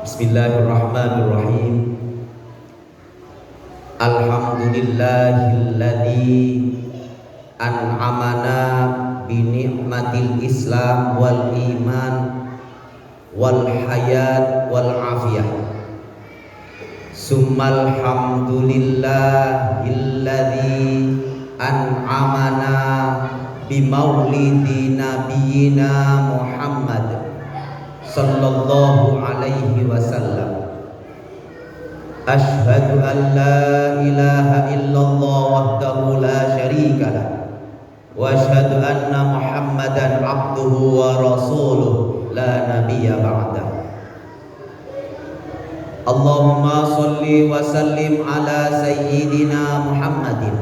Bismillahirrahmanirrahim. Alhamdulillahilladzi an'amana bi ni'matil Islam wal iman wal hayat wal afiyah. Summal hamdulillahilladzi an'amana bi maulidi nabiyyina Muhammad sallallahu alaihi wasallam. Asyhadu an la ilaha illallah wahdahu la syarika lah wa asyhadu anna Muhammadan abduhu wa rasuluh la nabiyya ba'dah. Allahumma shalli wa sallim ala sayyidina Muhammadin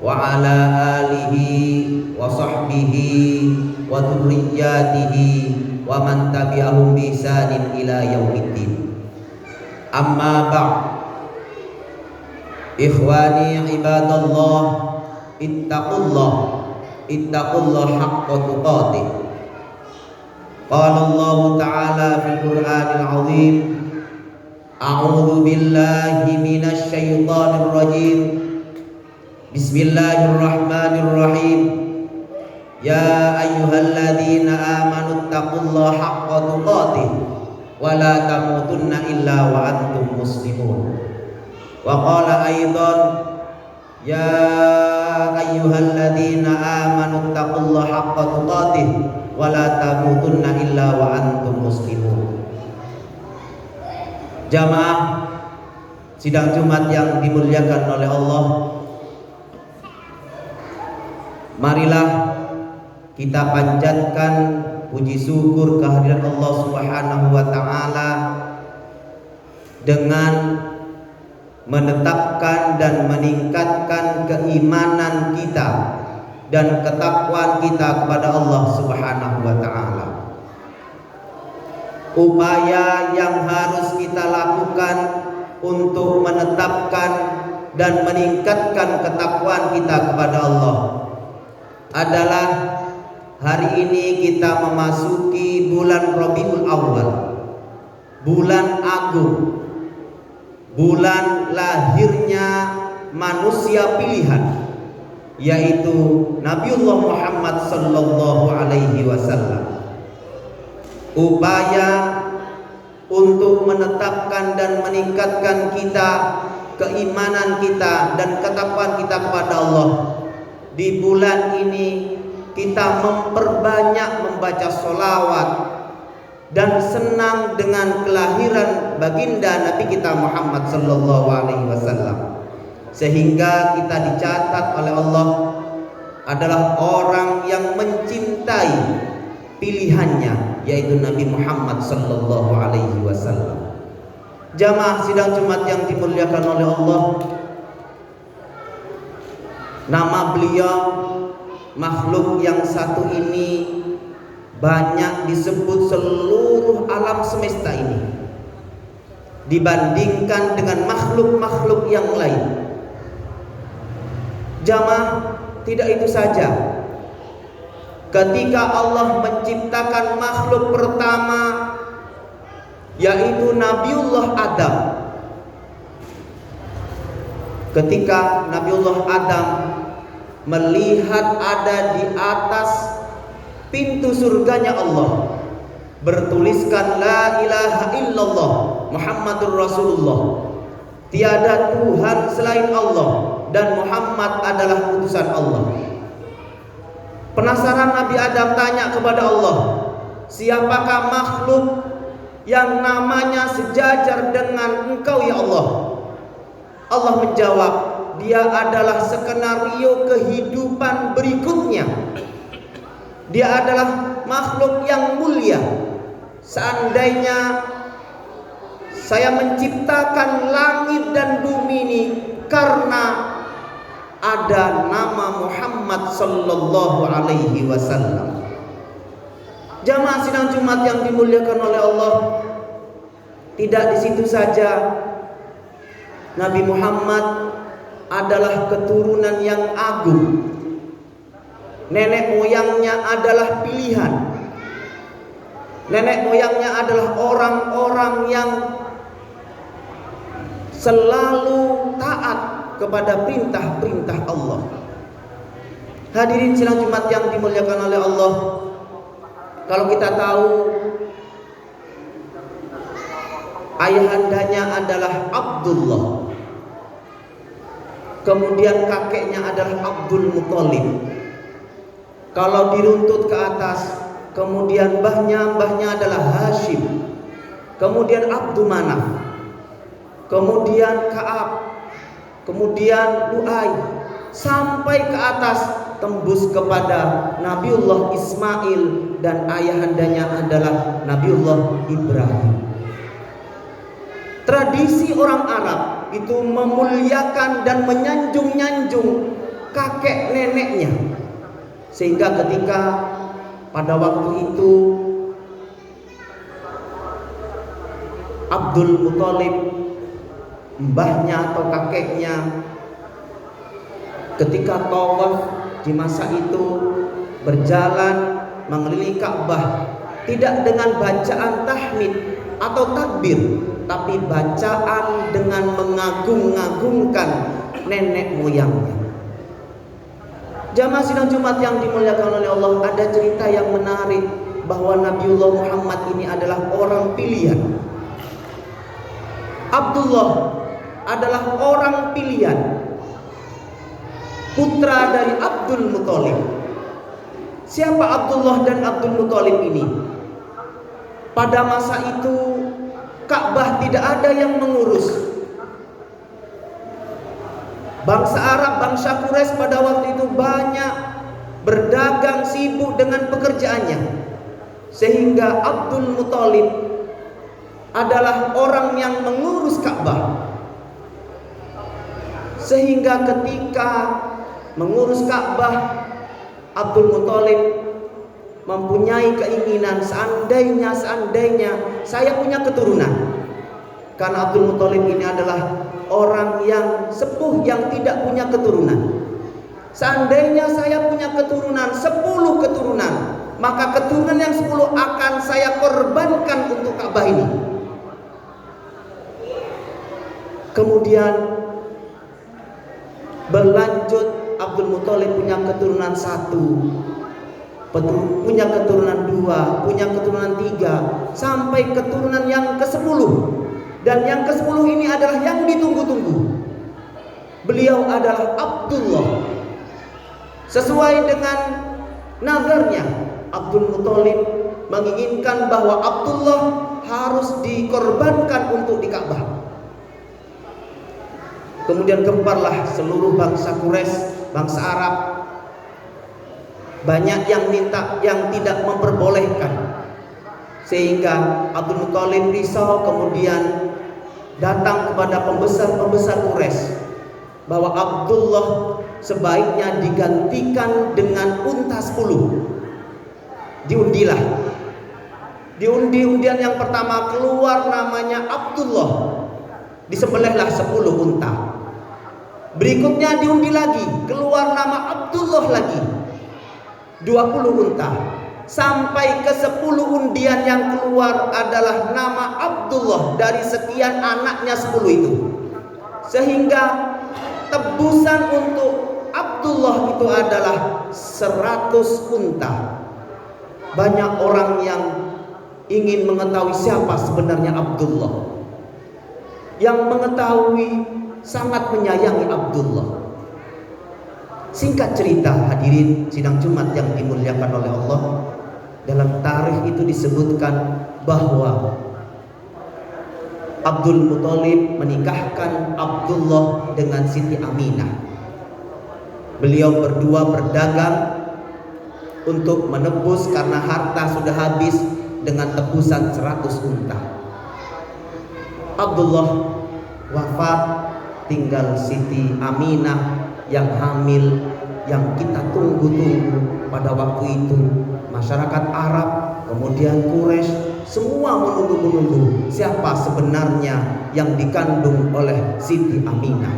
wa ala alihi wa sahbihi wa dzurriyyatihi wa man tabi'ahum bi ihsanin ila yaumiddin. Amma ba'd. Ikhwani ibadallah, ittaqullah haqqa tuqatih. Qala Allah ta'ala fil Qur'anil 'azim, a'udzu billahi minasy syaithanir rajim. Bismillahirrahmanirrahim. Ya ayyuhalladzina amanu taqullaha haqqa tuqatih wa la tamutunna illa wa antum muslimun. Wa qala aidan, ya ayyuhalladzina amanu taqullaha haqqa tuqatih wa la tamutunna illa wa antum muslimun. Jamaah sidang Jumat yang dimuliakan oleh Allah, marilah kita panjatkan puji syukur kehadirat Allah Subhanahu wa taala dengan menetapkan dan meningkatkan keimanan kita dan ketakwaan kita kepada Allah Subhanahu wa taala. Upaya yang harus kita lakukan untuk menetapkan dan meningkatkan ketakwaan kita kepada Allah adalah hari ini kita memasuki bulan Rabiul Awal, bulan agung, bulan lahirnya manusia pilihan, yaitu Nabiullah Muhammad sallallahu alaihi wasallam. Upaya untuk menetapkan dan meningkatkan kita, keimanan kita dan ketakwaan kita kepada Allah di bulan ini, kita memperbanyak membaca sholawat dan senang dengan kelahiran baginda Nabi kita Muhammad sallallahu alaihi wasallam, sehingga kita dicatat oleh Allah adalah orang yang mencintai pilihannya, yaitu Nabi Muhammad sallallahu alaihi wasallam. Jamaah sidang Jumat yang dimuliakan oleh Allah, nama beliau, makhluk yang satu ini, banyak disebut seluruh alam semesta ini dibandingkan dengan makhluk-makhluk yang lain. Jamaah, tidak itu saja. Ketika Allah menciptakan makhluk pertama, yaitu Nabiullah Adam, ketika Nabiullah Adam melihat ada di atas pintu surganya Allah bertuliskan la ilaha illallah Muhammadur Rasulullah, tiada Tuhan selain Allah dan Muhammad adalah utusan Allah. Penasaran Nabi Adam tanya kepada Allah, siapakah makhluk yang namanya sejajar dengan engkau ya Allah? Allah menjawab, dia adalah skenario kehidupan berikutnya. Dia adalah makhluk yang mulia. Seandainya saya menciptakan langit dan bumi ini karena ada nama Muhammad sallallahu alaihi wasallam. Jamaah sidang Jumat yang dimuliakan oleh Allah, tidak di situ saja. Nabi Muhammad adalah keturunan yang agung. Nenek moyangnya adalah pilihan. Nenek moyangnya adalah orang-orang yang selalu taat kepada perintah-perintah Allah. Hadirin sidang Jumat yang dimuliakan oleh Allah, kalau kita tahu ayahandanya adalah Abdullah, kemudian kakeknya adalah Abdul Muthalib. Kalau diruntut ke atas, kemudian mbahnya adalah Hashim, kemudian Abdul Manaf, kemudian Ka'ab, kemudian Lu'ay, sampai ke atas tembus kepada Nabiullah Ismail, dan ayahandanya adalah Nabiullah Ibrahim. Tradisi orang Arab itu memuliakan dan menyanjung-nyanjung kakek neneknya, sehingga ketika pada waktu itu Abdul Muthalib, mbahnya atau kakeknya, ketika tawaf di masa itu berjalan mengelilingi Ka'bah, tidak dengan bacaan tahmid atau takbir, tapi bacaan dengan mengagung-agungkan nenek moyangnya. Jamaah sidang Jumat yang dimuliakan oleh Allah, ada cerita yang menarik bahwa Nabiullah Muhammad ini adalah orang pilihan. Abdullah adalah orang pilihan, putra dari Abdul Muthalib. Siapa Abdullah dan Abdul Muthalib ini? Pada masa itu Ka'bah tidak ada yang mengurus. Bangsa Arab, bangsa Quraisy pada waktu itu banyak berdagang, sibuk dengan pekerjaannya, sehingga Abdul Muthalib adalah orang yang mengurus Ka'bah. Sehingga ketika mengurus Ka'bah, Abdul Muthalib mempunyai keinginan, seandainya saya punya keturunan. Karena Abdul Muthalib ini adalah orang yang sepuh yang tidak punya keturunan. Seandainya saya punya keturunan 10 keturunan, maka keturunan yang 10 akan saya korbankan untuk Ka'bah ini. Kemudian berlanjut, Abdul Muthalib punya keturunan 1, punya keturunan 2, punya keturunan 3, sampai keturunan yang ke-10. Dan yang ke-10 ini adalah yang ditunggu-tunggu. Beliau adalah Abdullah. Sesuai dengan nazarnya, Abdul Muthalib menginginkan bahwa Abdullah harus dikorbankan untuk di Ka'bah. Kemudian gemparlah seluruh bangsa Quraisy, bangsa Arab. Banyak yang minta, yang tidak memperbolehkan, sehingga Abdul Muthalib risau. Kemudian datang kepada pembesar Quraisy bahwa Abdullah sebaiknya digantikan dengan unta 10. Diundilah. Diundi undian yang pertama keluar namanya Abdullah, disembelihlah 10 unta. Berikutnya diundi lagi, keluar nama Abdullah lagi, 20 unta. Sampai ke 10 undian yang keluar adalah nama Abdullah dari sekian anaknya 10 itu. Sehingga tebusan untuk Abdullah itu adalah 100 unta. Banyak orang yang ingin mengetahui siapa sebenarnya Abdullah. Yang mengetahui sangat menyayangi Abdullah. Singkat cerita, hadirin sidang Jumat yang dimuliakan oleh Allah, dalam tarikh itu disebutkan bahwa Abdul Muthalib menikahkan Abdullah dengan Siti Aminah. Beliau berdua berdagang untuk menebus karena harta sudah habis dengan tebusan 100 unta. Abdullah wafat, tinggal Siti Aminah yang hamil, yang kita tunggu-tunggu pada waktu itu. Masyarakat Arab, kemudian Quraisy, semua menunggu-menunggu siapa sebenarnya yang dikandung oleh Siti Aminah.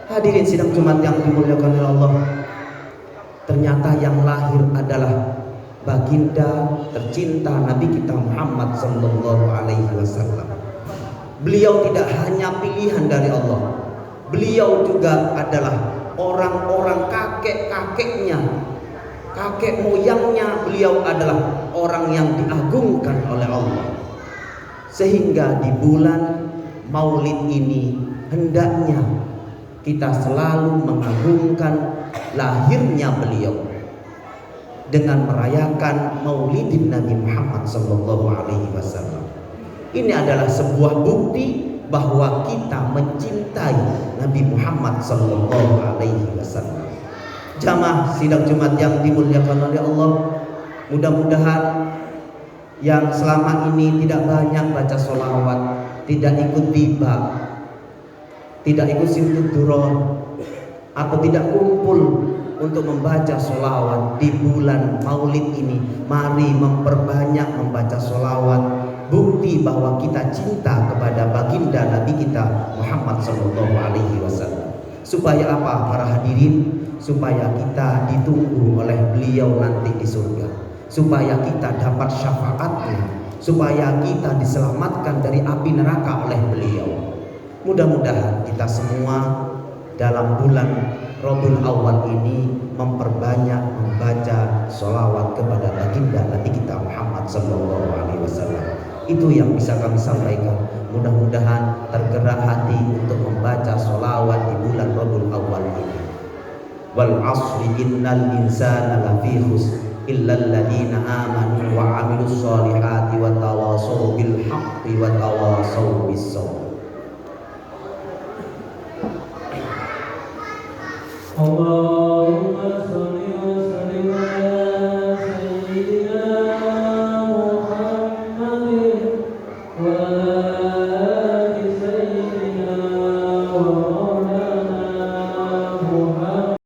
Hadirin sidang Jumat yang dimuliakan oleh Allah, ternyata yang lahir adalah baginda tercinta Nabi kita Muhammad sallallahu alaihi wasallam. Beliau tidak hanya pilihan dari Allah, beliau juga adalah orang-orang kakek-kakeknya, kakek moyangnya beliau adalah orang yang diagungkan oleh Allah. Sehingga di bulan Maulid ini hendaknya kita selalu mengagungkan lahirnya beliau dengan merayakan Maulidin Nabi Muhammad sallallahu alaihi wasallam. Ini adalah sebuah bukti bahwa kita mencintai Nabi Muhammad sallallahu alaihi wasallam. Jamaah sidang Jumat yang dimuliakan oleh Allah, mudah-mudahan yang selama ini tidak banyak baca sholawat, tidak ikut tiba, tidak ikut simtud duror, atau tidak kumpul untuk membaca sholawat di bulan Maulid ini, mari memperbanyak membaca sholawat. Bukti bahwa kita cinta kepada baginda Nabi kita Muhammad sallallahu alaihi wasallam. Supaya apa para hadirin? Supaya kita ditunggu oleh beliau nanti di surga, supaya kita dapat syafaatnya, supaya kita diselamatkan dari api neraka oleh beliau. Mudah-mudahan kita semua dalam bulan Rabiul Awal ini memperbanyak membaca sholawat kepada baginda Nabi kita Muhammad sallallahu alaihi wasallam. Itu yang bisa kami sampaikan. Mudah-mudahan tergerak hati untuk membaca sholawat di bulan Rabiul Awal ini. Wal asri innal insana lafi khusr illa alladziina aamanu wa 'amilus sholihati wa tawashaw bil haqqi wa tawashaw bis sabr. Allah